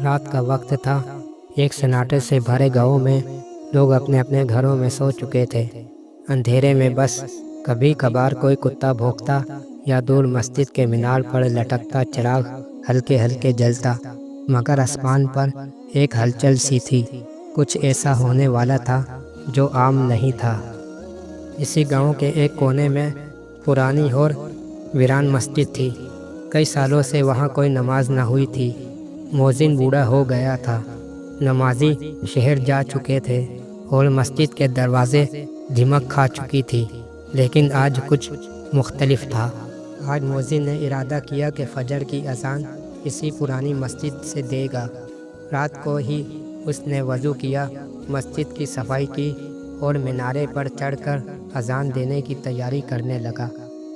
رات کا وقت تھا۔ ایک سناٹے سے بھرے گاؤں میں لوگ اپنے اپنے گھروں میں سو چکے تھے۔ اندھیرے میں بس کبھی کبھار کوئی کتا بھونکتا یا دور مسجد کے مینار پر لٹکتا چراغ ہلکے ہلکے جلتا، مگر آسمان پر ایک ہلچل سی تھی۔ کچھ ایسا ہونے والا تھا جو عام نہیں تھا۔ اسی گاؤں کے ایک کونے میں پرانی اور ویران مسجد تھی۔ کئی سالوں سے وہاں کوئی نماز نہ ہوئی تھی۔ مؤذن بوڑھا ہو گیا تھا، نمازی شہر جا چکے تھے اور مسجد کے دروازے دھمک کھا چکی تھی۔ لیکن آج کچھ مختلف تھا۔ آج مؤذن نے ارادہ کیا کہ فجر کی اذان اسی پرانی مسجد سے دے گا۔ رات کو ہی اس نے وضو کیا، مسجد کی صفائی کی اور مینارے پر چڑھ کر اذان دینے کی تیاری کرنے لگا۔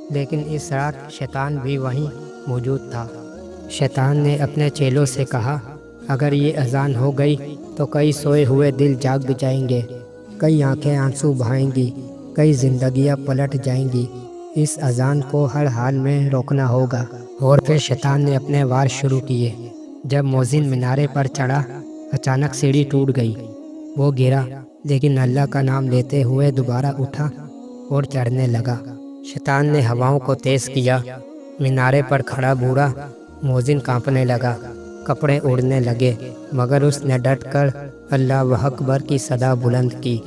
لیکن اس رات شیطان بھی وہیں موجود تھا۔ شیطان نے اپنے چیلوں سے کہا، اگر یہ اذان ہو گئی تو کئی سوئے ہوئے دل جاگ جائیں گے، کئی آنکھیں آنسو بہائیں گی، کئی زندگیاں پلٹ جائیں گی۔ اس اذان کو ہر حال میں روکنا ہوگا۔ اور پھر شیطان نے اپنے وار شروع کیے۔ جب مؤذن مینارے پر چڑھا، اچانک سیڑھی ٹوٹ گئی۔ وہ گرا، لیکن اللہ کا نام لیتے ہوئے دوبارہ اٹھا اور چڑھنے لگا۔ شیطان نے ہواؤں کو تیز کیا۔ مینارے پر کھڑا بوڑھا مؤذن کانپنے لگا، کپڑے اڑنے لگے، مگر اس نے ڈٹ کر اللہ اکبر کی صدا بلند کی۔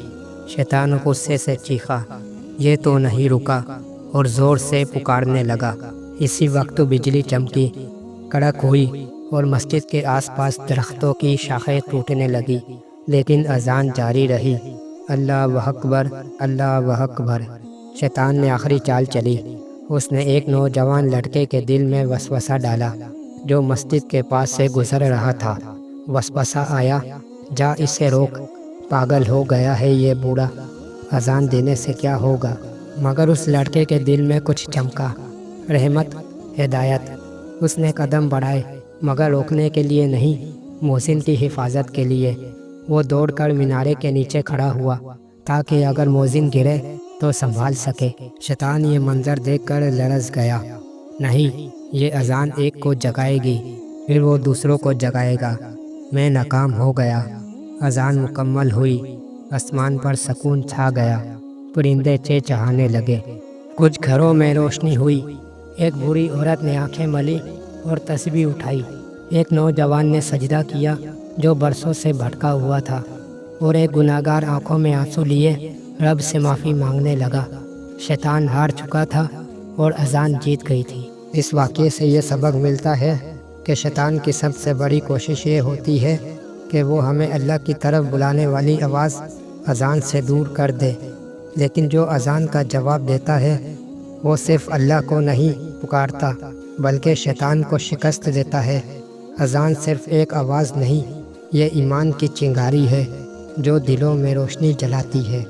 شیطان غصے سے چیخا، یہ تو نہیں رکا، اور زور سے پکارنے لگا۔ اسی وقت بجلی چمکی، کڑک ہوئی اور مسجد کے آس پاس درختوں کی شاخیں ٹوٹنے لگی، لیکن اذان جاری رہی، اللہ اکبر، اللہ اکبر۔ شیطان نے آخری چال چلی۔ اس نے ایک نوجوان لڑکے کے دل میں وسوسہ ڈالا جو مسجد کے پاس سے گزر رہا تھا۔ وسوسہ آیا، جا اسے روک، پاگل ہو گیا ہے یہ بوڑھا، اذان دینے سے کیا ہوگا؟ مگر اس لڑکے کے دل میں کچھ چمکا، رحمت، ہدایت۔ اس نے قدم بڑھائے، مگر روکنے کے لیے نہیں، مؤذن کی حفاظت کے لیے۔ وہ دوڑ کر مینارے کے نیچے کھڑا ہوا تاکہ اگر مؤذن گرے تو سنبھال سکے۔ شیطان یہ منظر دیکھ کر لرز گیا۔ نہیں، یہ اذان ایک کو جگائے گی، پھر وہ دوسروں کو جگائے گا۔ میں ناکام ہو گیا۔ اذان مکمل ہوئی، آسمان پر سکون چھا گیا، پرندے چہچہانے لگے، کچھ گھروں میں روشنی ہوئی۔ ایک بوڑھی عورت نے آنکھیں ملی اور تسبیح اٹھائی۔ ایک نوجوان نے سجدہ کیا جو برسوں سے بھٹکا ہوا تھا، اور ایک گناہگار آنکھوں میں آنسو لیے رب سے معافی مانگنے لگا۔ شیطان ہار چکا تھا اور اذان جیت گئی تھی۔ اس واقعے سے یہ سبق ملتا ہے کہ شیطان کی سب سے بڑی کوشش یہ ہوتی ہے کہ وہ ہمیں اللہ کی طرف بلانے والی آواز اذان سے دور کر دے۔ لیکن جو اذان کا جواب دیتا ہے وہ صرف اللہ کو نہیں پکارتا بلکہ شیطان کو شکست دیتا ہے۔ اذان صرف ایک آواز نہیں، یہ ایمان کی چنگاری ہے جو دلوں میں روشنی جلاتی ہے۔